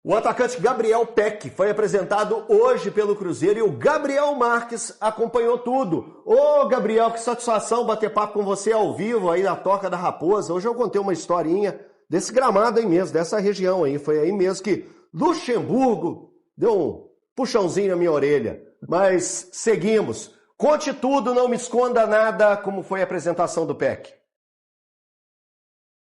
O atacante Gabriel Peck foi apresentado hoje pelo Cruzeiro e o Gabriel Marques acompanhou tudo. Ô Gabriel, que satisfação bater papo com você ao vivo aí na Toca da Raposa. Hoje eu contei uma historinha desse gramado aí mesmo, dessa região aí. Foi aí mesmo que Luxemburgo deu um puxãozinho na minha orelha. Mas seguimos. Conte tudo, não me esconda nada, como foi a apresentação do Peck.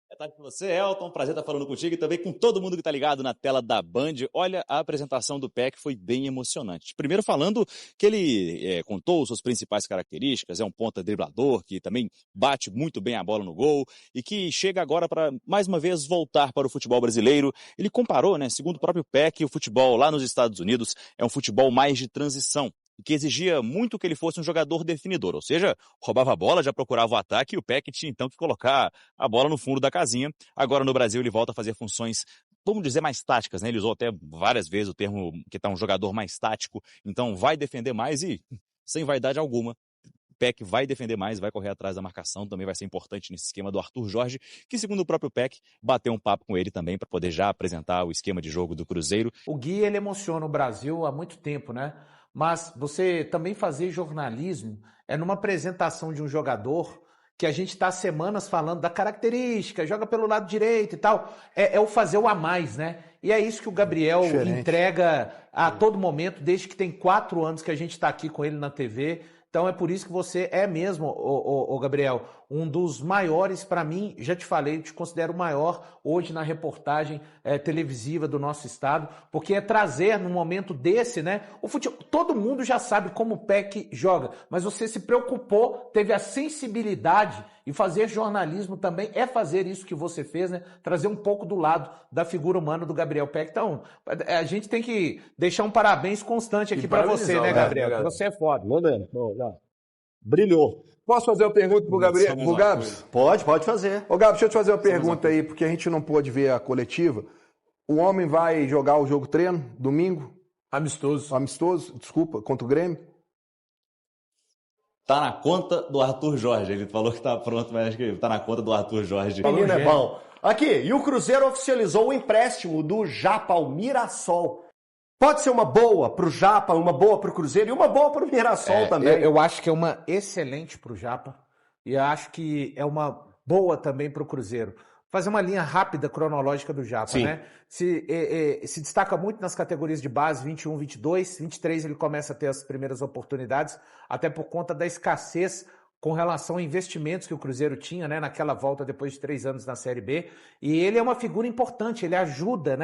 Boa tarde para você, Elton. Prazer estar falando contigo e também com todo mundo que está ligado na tela da Band. Olha, a apresentação do Peck foi bem emocionante. Primeiro falando que ele contou suas principais características, é um ponta driblador que também bate muito bem a bola no gol e que chega agora para, mais uma vez, voltar para o futebol brasileiro. Ele comparou, segundo o próprio Peck, o futebol lá nos Estados Unidos é um futebol mais de transição, que exigia muito que ele fosse um jogador definidor, ou seja, roubava a bola, já procurava o ataque e o Peck tinha então que colocar a bola no fundo da casinha. Agora no Brasil ele volta a fazer funções, vamos dizer, mais táticas, Ele usou até várias vezes o termo que está um jogador mais tático, então vai defender mais e, sem vaidade alguma, o Peck vai defender mais, vai correr atrás da marcação, também vai ser importante nesse esquema do Arthur Jorge, que segundo o próprio Peck, bateu um papo com ele também para poder já apresentar o esquema de jogo do Cruzeiro. O Gui, ele emociona o Brasil há muito tempo, Mas você também fazer jornalismo é numa apresentação de um jogador que a gente está semanas falando da característica, joga pelo lado direito e tal, é o fazer o a mais, E é isso que o Gabriel entrega a todo momento, desde que tem 4 anos que a gente está aqui com ele na TV. Então é por isso que você é mesmo, Gabriel, um dos maiores, para mim, já te falei, te considero o maior hoje na reportagem televisiva do nosso estado, porque é trazer num momento desse, o futebol, todo mundo já sabe como o Peck joga, mas você se preocupou, teve a sensibilidade, e fazer jornalismo também é fazer isso que você fez, trazer um pouco do lado da figura humana do Gabriel Peck. Então, a gente tem que deixar um parabéns constante aqui para você, Gabriel? Você é foda. Brilhou. Posso fazer uma pergunta pro Gabriel, pro Gabs? Pode fazer. Ô Gabs, deixa eu te fazer uma pergunta aí, porque a gente não pôde ver a coletiva. O homem vai jogar o jogo treino, domingo? Amistoso, desculpa, contra o Grêmio? Tá na conta do Arthur Jorge. Ele falou que tá pronto, mas acho que tá na conta do Arthur Jorge. Menino é bom. Aqui, e o Cruzeiro oficializou o empréstimo do Japa ao Mirassol. Pode ser uma boa pro Japa, uma boa pro Cruzeiro e uma boa pro Mirassol também. Eu acho que é uma excelente pro Japa e acho que é uma boa também pro Cruzeiro. Fazer uma linha rápida cronológica do Japa, Se destaca muito nas categorias de base, 21, 22, 23 ele começa a ter as primeiras oportunidades, até por conta da escassez com relação a investimentos que o Cruzeiro tinha, naquela volta depois de 3 anos na Série B, e ele é uma figura importante, ele ajuda,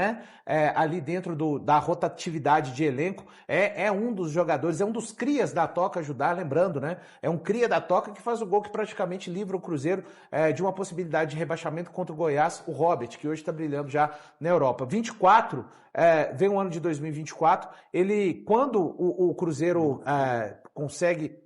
ali dentro da rotatividade de elenco, é um dos jogadores, é um dos crias da Toca ajudar, lembrando, é um cria da Toca que faz o gol que praticamente livra o Cruzeiro de uma possibilidade de rebaixamento contra o Goiás, o Robert, que hoje está brilhando já na Europa. 24, vem o ano de 2024, quando o Cruzeiro consegue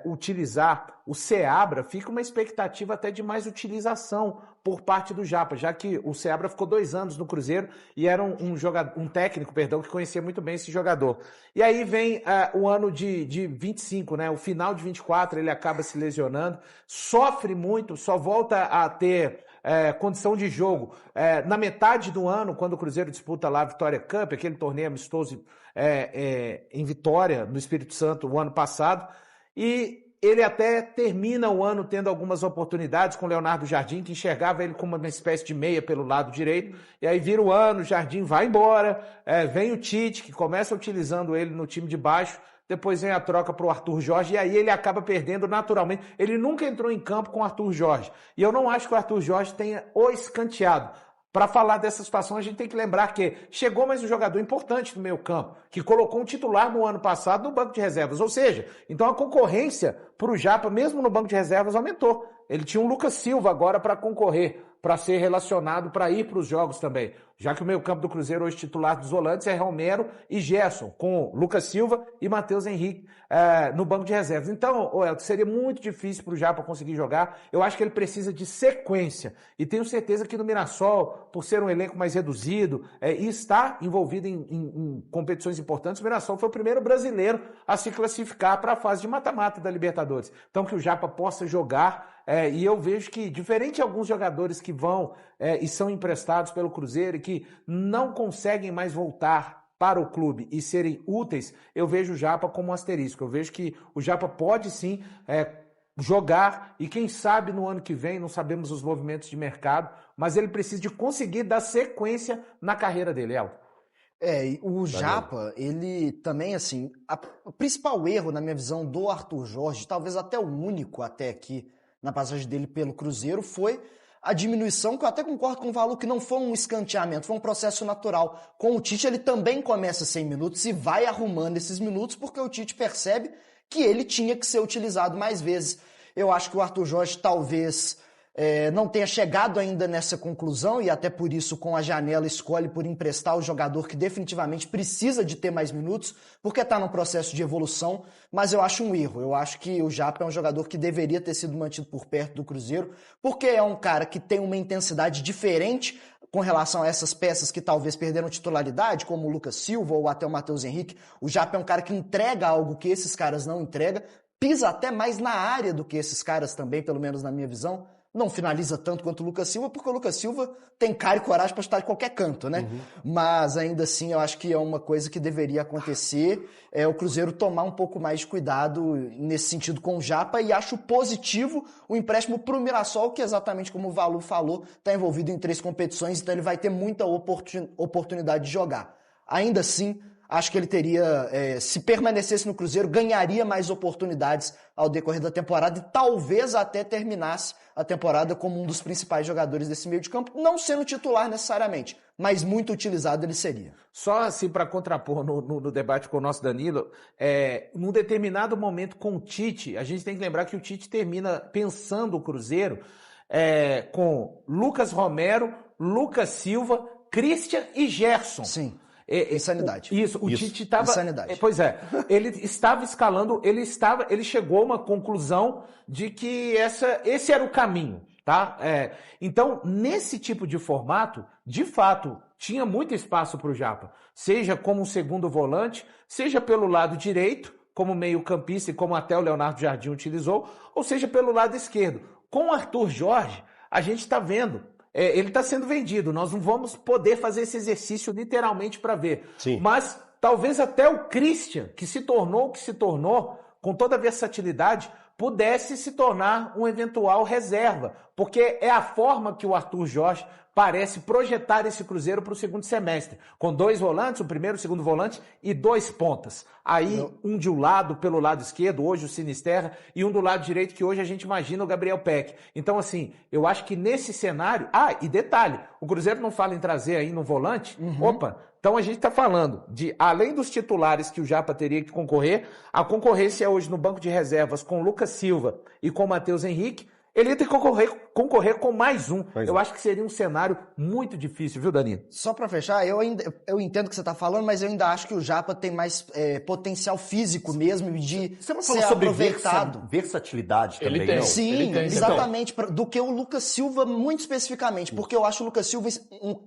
utilizar o Seabra, fica uma expectativa até de mais utilização por parte do Japa, já que o Seabra ficou 2 anos no Cruzeiro e era um técnico, que conhecia muito bem esse jogador. E aí vem o ano de 25, o final de 24, ele acaba se lesionando, sofre muito, só volta a ter condição de jogo na metade do ano, quando o Cruzeiro disputa lá a Vitória Cup, aquele torneio amistoso em Vitória, no Espírito Santo, o ano passado. E ele até termina o ano tendo algumas oportunidades com o Leonardo Jardim, que enxergava ele como uma espécie de meia pelo lado direito, e aí vira o ano, o Jardim vai embora, vem o Tite, que começa utilizando ele no time de baixo, depois vem a troca para o Arthur Jorge, e aí ele acaba perdendo naturalmente. Ele nunca entrou em campo com o Arthur Jorge, e eu não acho que o Arthur Jorge tenha o escanteado. Para falar dessa situação, a gente tem que lembrar que chegou mais um jogador importante no meio campo, que colocou um titular no ano passado no banco de reservas. Ou seja, então a concorrência para o Japa, mesmo no banco de reservas, aumentou. Ele tinha um Lucas Silva agora para concorrer, para ser relacionado, para ir para os jogos também. Já que o meio campo do Cruzeiro hoje titular dos volantes é Romero e Gerson, com Lucas Silva e Matheus Henrique no banco de reservas. Então, seria muito difícil para o Japa conseguir jogar. Eu acho que ele precisa de sequência. E tenho certeza que no Mirassol, por ser um elenco mais reduzido e estar envolvido em competições importantes, o Mirassol foi o primeiro brasileiro a se classificar para a fase de mata-mata da Libertadores. Então, que o Japa possa jogar E eu vejo que, diferente de alguns jogadores que vão e são emprestados pelo Cruzeiro e que não conseguem mais voltar para o clube e serem úteis, eu vejo o Japa como um asterisco. Eu vejo que o Japa pode sim jogar e quem sabe no ano que vem, não sabemos os movimentos de mercado, mas ele precisa de conseguir dar sequência na carreira dele, Elton. O Japa, ele também, assim, o principal erro, na minha visão, do Arthur Jorge, talvez até o único até aqui na passagem dele pelo Cruzeiro, foi a diminuição, que eu até concordo com o Valu, que não foi um escanteamento, foi um processo natural. Com o Tite, ele também começa 100 minutos e vai arrumando esses minutos, porque o Tite percebe que ele tinha que ser utilizado mais vezes. Eu acho que o Arthur Jorge talvez não tenha chegado ainda nessa conclusão e até por isso com a janela escolhe por emprestar o jogador que definitivamente precisa de ter mais minutos porque está num processo de evolução, mas eu acho um erro. Eu acho que o Japa é um jogador que deveria ter sido mantido por perto do Cruzeiro porque é um cara que tem uma intensidade diferente com relação a essas peças que talvez perderam titularidade, como o Lucas Silva ou até o Matheus Henrique. O Japa é um cara que entrega algo que esses caras não entregam, pisa até mais na área do que esses caras também, pelo menos na minha visão. Não finaliza tanto quanto o Lucas Silva, porque o Lucas Silva tem cara e coragem para chutar de qualquer canto, né? Mas ainda assim, eu acho que é uma coisa que deveria acontecer, o Cruzeiro tomar um pouco mais de cuidado nesse sentido com o Japa, e acho positivo o empréstimo para o Mirassol, que exatamente como o Valu falou, está envolvido em 3 competições, então ele vai ter muita oportunidade de jogar. Ainda assim, acho que ele teria, se permanecesse no Cruzeiro, ganharia mais oportunidades ao decorrer da temporada e talvez até terminasse a temporada como um dos principais jogadores desse meio de campo, não sendo titular necessariamente, mas muito utilizado ele seria. Só assim para contrapor no debate com o nosso Danilo, num determinado momento com o Tite, a gente tem que lembrar que o Tite termina pensando o Cruzeiro com Lucas Romero, Lucas Silva, Christian e Gerson. Sim. Insanidade. O Tite estava. Insanidade. Pois é. Ele estava escalando, ele chegou a uma conclusão de que esse era o caminho, tá? Então, nesse tipo de formato, de fato, tinha muito espaço para o Japa. Seja como um segundo volante, seja pelo lado direito, como meio-campista e como até o Leonardo Jardim utilizou, ou seja pelo lado esquerdo. Com o Arthur Jorge, a gente está vendo. Ele está sendo vendido, nós não vamos poder fazer esse exercício literalmente para ver. Sim. Mas talvez até o Christian, que se tornou o que se tornou, com toda a versatilidade, pudesse se tornar um eventual reserva, porque é a forma que o Arthur Jorge parece projetar esse Cruzeiro para o segundo semestre, com 2 volantes, o primeiro e o segundo volante, e 2 pontas. Aí, um de um lado, pelo lado esquerdo, hoje o Sinisterra, e um do lado direito, que hoje a gente imagina o Gabriel Peck. Então, assim, eu acho que nesse cenário... e detalhe, o Cruzeiro não fala em trazer aí no volante? Opa, então a gente está falando de, além dos titulares que o Japa teria que concorrer, a concorrência hoje no banco de reservas com Lucas Silva e com Matheus Henrique, ele ia ter que concorrer com mais um. Eu acho que seria um cenário muito difícil, viu, Danilo? Só para fechar, eu entendo o que você está falando, mas eu ainda acho que o Japa tem mais potencial físico mesmo de você não ser falou sobre aproveitado. Versatilidade também, Ele tem. não? Sim, Ele tem. exatamente, do que o Lucas Silva muito especificamente, porque eu acho o Lucas Silva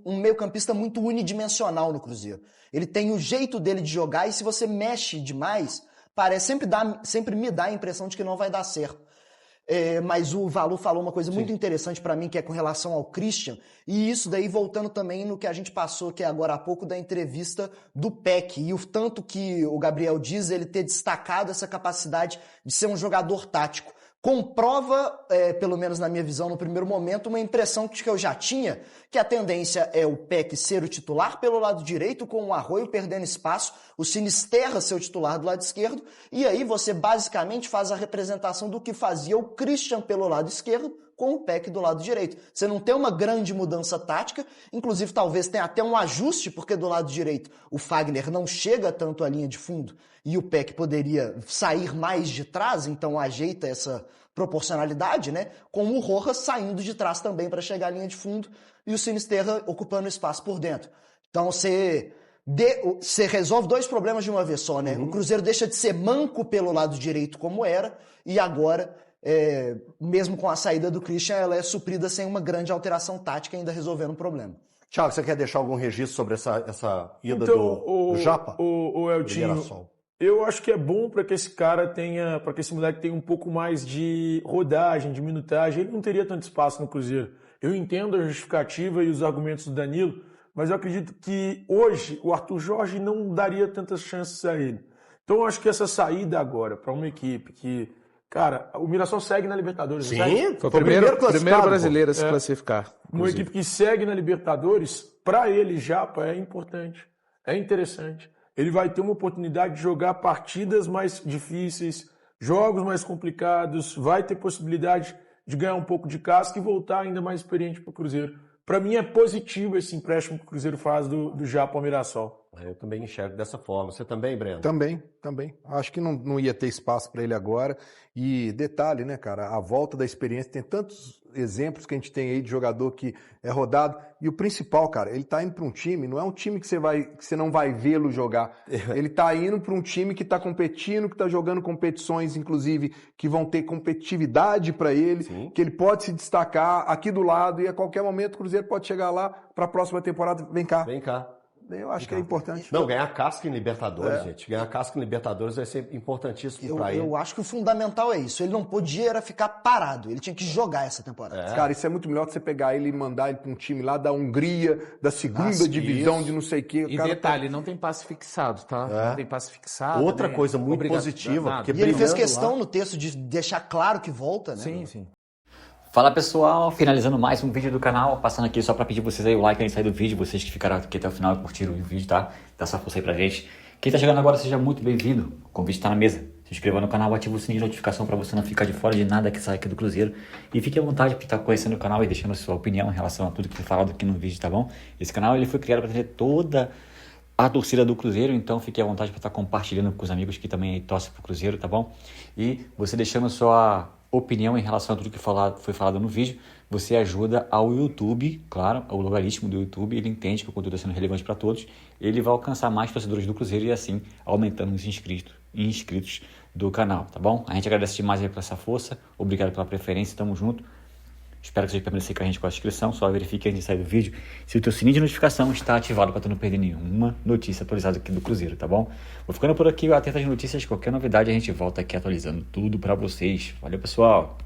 um meio-campista muito unidimensional no Cruzeiro. Ele tem o jeito dele de jogar e se você mexe demais, sempre me dá a impressão de que não vai dar certo. Mas o Valu falou uma coisa muito interessante para mim, que é com relação ao Christian, e isso daí voltando também no que a gente passou, que é agora há pouco, da entrevista do Peck, e o tanto que o Gabriel diz ele ter destacado essa capacidade de ser um jogador tático. Comprova, pelo menos na minha visão, no primeiro momento, uma impressão que eu já tinha, que a tendência é o Peck ser o titular pelo lado direito, com o Arroio perdendo espaço, o Sinisterra ser o titular do lado esquerdo, e aí você basicamente faz a representação do que fazia o Christian pelo lado esquerdo, com o Peck do lado direito. Você não tem uma grande mudança tática, inclusive talvez tenha até um ajuste, porque do lado direito o Fagner não chega tanto à linha de fundo e o Peck poderia sair mais de trás, então ajeita essa proporcionalidade, né? Com o Rojas saindo de trás também para chegar à linha de fundo e o Sinisterra ocupando espaço por dentro. Então você resolve 2 problemas de uma vez só, né? O Cruzeiro deixa de ser manco pelo lado direito como era e agora... mesmo com a saída do Christian, ela é suprida sem uma grande alteração tática, ainda resolvendo o problema. Thiago, você quer deixar algum registro sobre essa ida do Japa? O Eltinho, Eu acho que é bom para que esse cara tenha, para que esse moleque tenha um pouco mais de rodagem, de minutagem. Ele não teria tanto espaço no Cruzeiro. Eu entendo a justificativa e os argumentos do Danilo, mas eu acredito que hoje o Arthur Jorge não daria tantas chances a ele. Então eu acho que essa saída agora para uma equipe que, cara, o Mirassol segue na Libertadores. Sim, Foi o primeiro brasileiro a se É. classificar. Uma equipe que segue na Libertadores, para ele, Japa, é importante, é interessante. Ele vai ter uma oportunidade de jogar partidas mais difíceis, jogos mais complicados, vai ter possibilidade de ganhar um pouco de casca e voltar ainda mais experiente para o Cruzeiro. Para mim é positivo esse empréstimo que o Cruzeiro faz do Japa ao Mirassol. Eu também enxergo dessa forma. Você também, Breno? Também. Acho que não ia ter espaço para ele agora. E detalhe, né, cara? A volta da experiência, tem tantos exemplos que a gente tem aí de jogador que é rodado. E o principal, cara, ele tá indo para um time, não é um time que você não vai vê-lo jogar. Ele tá indo para um time que tá competindo, que tá jogando competições, inclusive, que vão ter competitividade para ele, Sim. que ele pode se destacar aqui do lado e a qualquer momento o Cruzeiro pode chegar lá para a próxima temporada. Vem cá. Vem cá. Eu acho que é importante. Não, ganhar casca em Libertadores, gente. Ganhar casca em Libertadores vai ser importantíssimo para ele. Eu acho que o fundamental é isso. Ele não podia era ficar parado. Ele tinha que jogar essa temporada. Cara, isso é muito melhor que você pegar ele e mandar ele para um time lá da Hungria, da segunda divisão, de não sei o quê. E Cara, detalhe, não tem passe fixado, tá? Não tem passe fixado. Outra nem coisa muito obrigação, positiva, nada. porque E ele fez brilhando questão lá. no texto de deixar claro que volta, né? Sim. Fala pessoal, finalizando mais um vídeo do canal, passando aqui só pra pedir vocês aí o like antes de sair do vídeo, vocês que ficaram aqui até o final e curtiram o vídeo, tá? Dá essa força aí pra gente. Quem tá chegando agora, seja muito bem-vindo, o convite tá na mesa. Se inscreva no canal, ativa o sininho de notificação pra você não ficar de fora de nada que sai aqui do Cruzeiro. E fique à vontade pra estar conhecendo o canal e deixando a sua opinião em relação a tudo que foi falado aqui no vídeo, tá bom? Esse canal ele foi criado pra ter toda a torcida do Cruzeiro, então fique à vontade para estar compartilhando com os amigos que também torcem pro Cruzeiro, tá bom? E você deixando sua opinião em relação a tudo que foi falado no vídeo, você ajuda ao YouTube, claro, ao logaritmo do YouTube, ele entende que o conteúdo está sendo relevante para todos, ele vai alcançar mais torcedores do Cruzeiro e assim aumentando os inscritos do canal, tá bom? A gente agradece demais aí por essa força, obrigado pela preferência, tamo junto. Espero que você permaneça com a gente com a inscrição. Só verifique antes de sair do vídeo se o teu sininho de notificação está ativado para tu não perder nenhuma notícia atualizada aqui do Cruzeiro, tá bom? Vou ficando por aqui, atento às notícias. Qualquer novidade a gente volta aqui atualizando tudo para vocês. Valeu, pessoal!